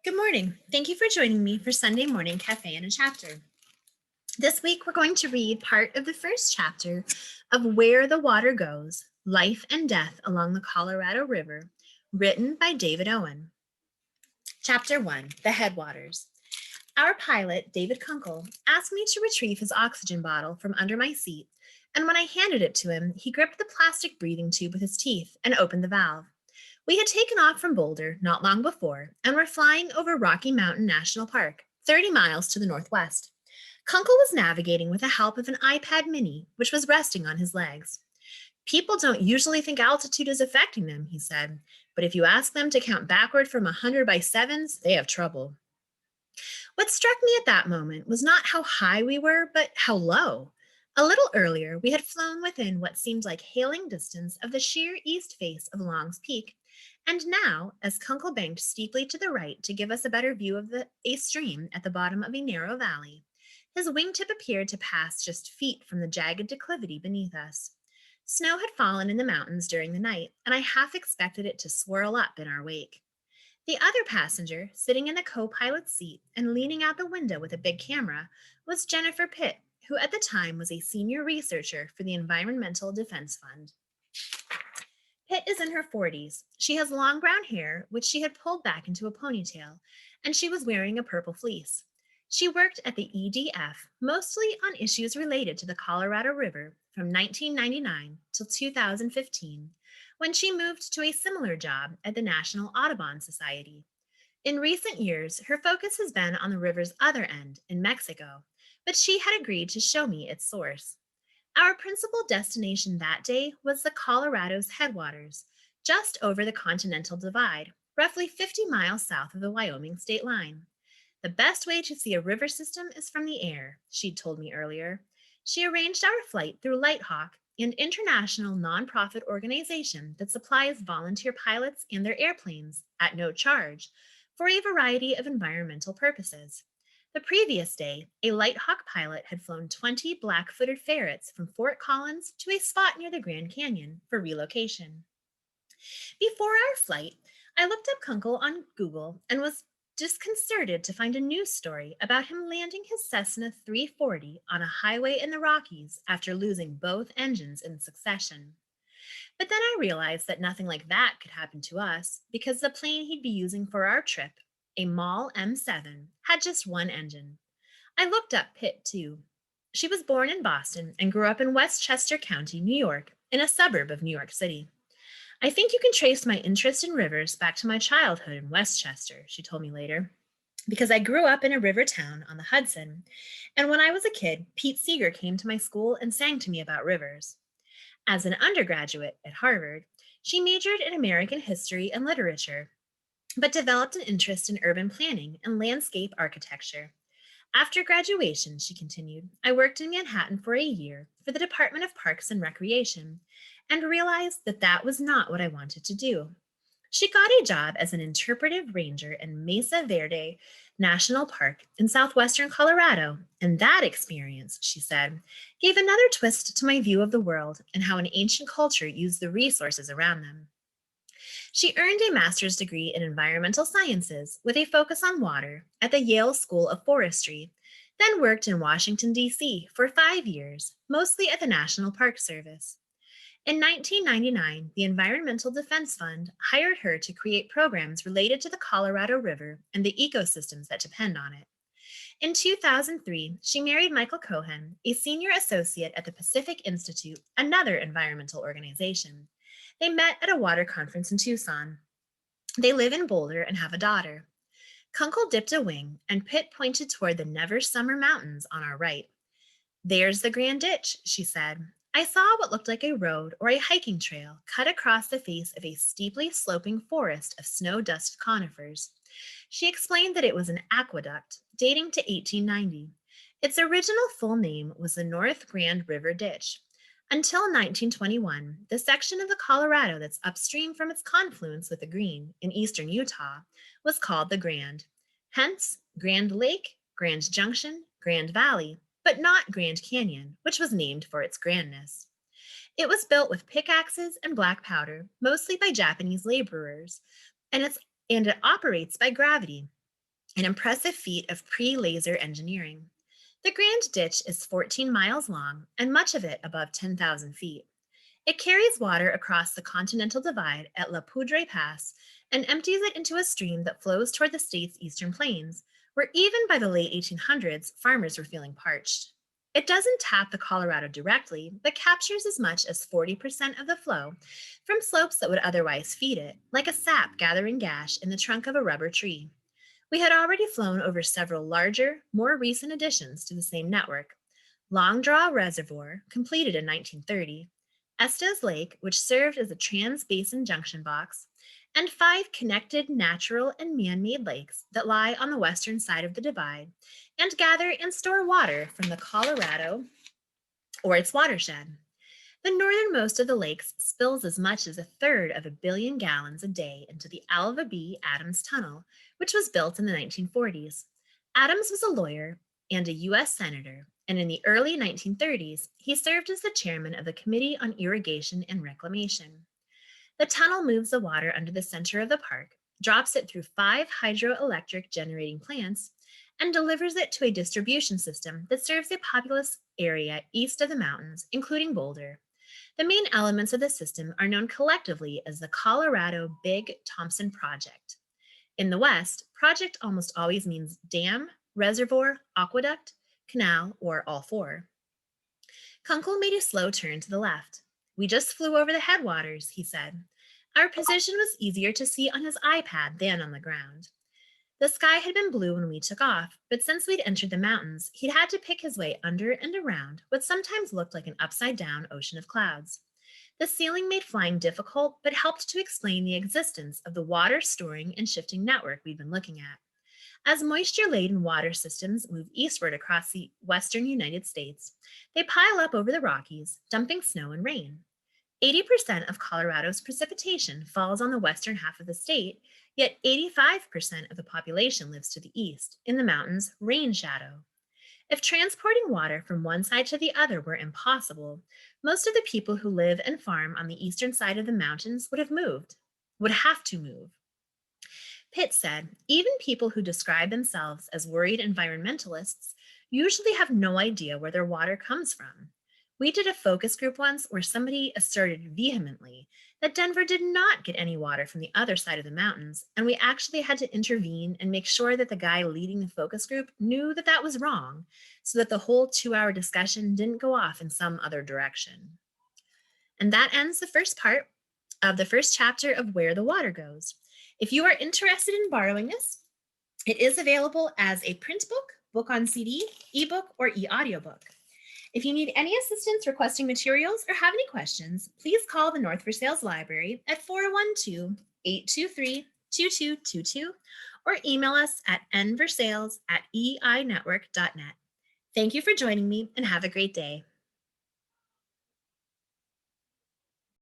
Good morning. Thank you for joining me for Sunday Morning Cafe and a Chapter. This week, we're going to read part of the first chapter of Where the Water Goes, Life and Death Along the Colorado River, written by David Owen. Chapter 1, The Headwaters. Our pilot, David Kunkel, asked me to retrieve his oxygen bottle from under my seat, and when I handed it to him, he gripped the plastic breathing tube with his teeth and opened the valve. We had taken off from Boulder not long before and were flying over Rocky Mountain National Park, 30 miles to the northwest. Kunkel was navigating with the help of an iPad mini, which was resting on his legs. People don't usually think altitude is affecting them, he said, but if you ask them to count backward from 100 by sevens, they have trouble. What struck me at that moment was not how high we were, but how low. A little earlier, we had flown within what seemed like hailing distance of the sheer east face of Long's Peak, and now, as Kunkel banked steeply to the right to give us a better view of a stream at the bottom of a narrow valley, his wingtip appeared to pass just feet from the jagged declivity beneath us. Snow had fallen in the mountains during the night, and I half expected it to swirl up in our wake. The other passenger, sitting in the co-pilot's seat and leaning out the window with a big camera, was Jennifer Pitt, who at the time was a senior researcher for the Environmental Defense Fund. Pitt is in her 40s. She has long brown hair, which she had pulled back into a ponytail, and she was wearing a purple fleece. She worked at the EDF, mostly on issues related to the Colorado River from 1999 till 2015, when she moved to a similar job at the National Audubon Society. In recent years, her focus has been on the river's other end, in Mexico, but she had agreed to show me its source. Our principal destination that day was the Colorado's headwaters, just over the Continental Divide, roughly 50 miles south of the Wyoming state line. The best way to see a river system is from the air, she'd told me earlier. She arranged our flight through Lighthawk, an international nonprofit organization that supplies volunteer pilots and their airplanes, at no charge, for a variety of environmental purposes. The previous day, a Lighthawk pilot had flown 20 black-footed ferrets from Fort Collins to a spot near the Grand Canyon for relocation. Before our flight, I looked up Kunkel on Google and was disconcerted to find a news story about him landing his Cessna 340 on a highway in the Rockies after losing both engines in succession. But then I realized that nothing like that could happen to us because the plane he'd be using for our trip, a Mall M7, had just one engine. I looked up Pitt, too. She was born in Boston and grew up in Westchester County, New York, in a suburb of New York City. I think you can trace my interest in rivers back to my childhood in Westchester, she told me later, because I grew up in a river town on the Hudson, and when I was a kid, Pete Seeger came to my school and sang to me about rivers. As an undergraduate at Harvard, she majored in American history and literature, but developed an interest in urban planning and landscape architecture. After graduation, she continued, I worked in Manhattan for a year for the Department of Parks and Recreation and realized that that was not what I wanted to do. She got a job as an interpretive ranger in Mesa Verde National Park in southwestern Colorado, and that experience, she said, gave another twist to my view of the world and how an ancient culture used the resources around them. She earned a master's degree in environmental sciences with a focus on water at the Yale School of Forestry, then worked in Washington, D.C. for 5 years, mostly at the National Park Service. In 1999, the Environmental Defense Fund hired her to create programs related to the Colorado River and the ecosystems that depend on it. In 2003, she married Michael Cohen, a senior associate at the Pacific Institute, another environmental organization. They met at a water conference in Tucson. They live in Boulder and have a daughter. Kunkel dipped a wing, and Pitt pointed toward the Never Summer Mountains on our right. There's the Grand Ditch, she said. I saw what looked like a road or a hiking trail cut across the face of a steeply sloping forest of snow-dust conifers. She explained that it was an aqueduct dating to 1890. Its original full name was the North Grand River Ditch. Until 1921, the section of the Colorado that's upstream from its confluence with the Green in eastern Utah was called the Grand. Hence, Grand Lake, Grand Junction, Grand Valley, but not Grand Canyon, which was named for its grandness. It was built with pickaxes and black powder, mostly by Japanese laborers, and it operates by gravity. an impressive feat of pre-laser engineering. The Grand Ditch is 14 miles long and much of it above 10,000 feet. It carries water across the Continental Divide at La Poudre Pass and empties it into a stream that flows toward the state's eastern plains, where even by the late 1800s, farmers were feeling parched. It doesn't tap the Colorado directly, but captures as much as 40% of the flow from slopes that would otherwise feed it, like a sap gathering gash in the trunk of a rubber tree. We had already flown over several larger, more recent additions to the same network. Long Draw Reservoir, completed in 1930, Estes Lake, which served as a trans-basin junction box, and 5 connected natural and man-made lakes that lie on the western side of the divide and gather and store water from the Colorado or its watershed. The northernmost of the lakes spills as much as 1/3 of a billion gallons a day into the Alva B. Adams Tunnel, which was built in the 1940s. Adams was a lawyer and a U.S. Senator, and in the early 1930s, he served as the chairman of the Committee on Irrigation and Reclamation. The tunnel moves the water under the center of the park, drops it through 5 hydroelectric generating plants, and delivers it to a distribution system that serves a populous area east of the mountains, including Boulder. The main elements of the system are known collectively as the Colorado Big Thompson Project. In the West, project almost always means dam, reservoir, aqueduct, canal, or all 4. Kunkel made a slow turn to the left. "We just flew over the headwaters," he said. Our position was easier to see on his iPad than on the ground. The sky had been blue when we took off, but since we'd entered the mountains, he'd had to pick his way under and around what sometimes looked like an upside-down ocean of clouds. The ceiling made flying difficult, but helped to explain the existence of the water storing and shifting network we'd been looking at. As moisture-laden water systems move eastward across the western United States, they pile up over the Rockies, dumping snow and rain. 80% of Colorado's precipitation falls on the western half of the state, yet 85% of the population lives to the east, in the mountains' rain shadow. If transporting water from one side to the other were impossible, most of the people who live and farm on the eastern side of the mountains would have to move. Pitt said, even people who describe themselves as worried environmentalists usually have no idea where their water comes from. We did a focus group once where somebody asserted vehemently that Denver did not get any water from the other side of the mountains, and we actually had to intervene and make sure that the guy leading the focus group knew that that was wrong, so that the whole 2-hour discussion didn't go off in some other direction. And that ends the first part of the first chapter of Where the Water Goes. If you are interested in borrowing this, it is available as a print book, book on CD, ebook, or e-audiobook. If you need any assistance requesting materials or have any questions, please call the North Versailles Library at 412-823-2222 or email us at nversailles@einetwork.net. Thank you for joining me and have a great day.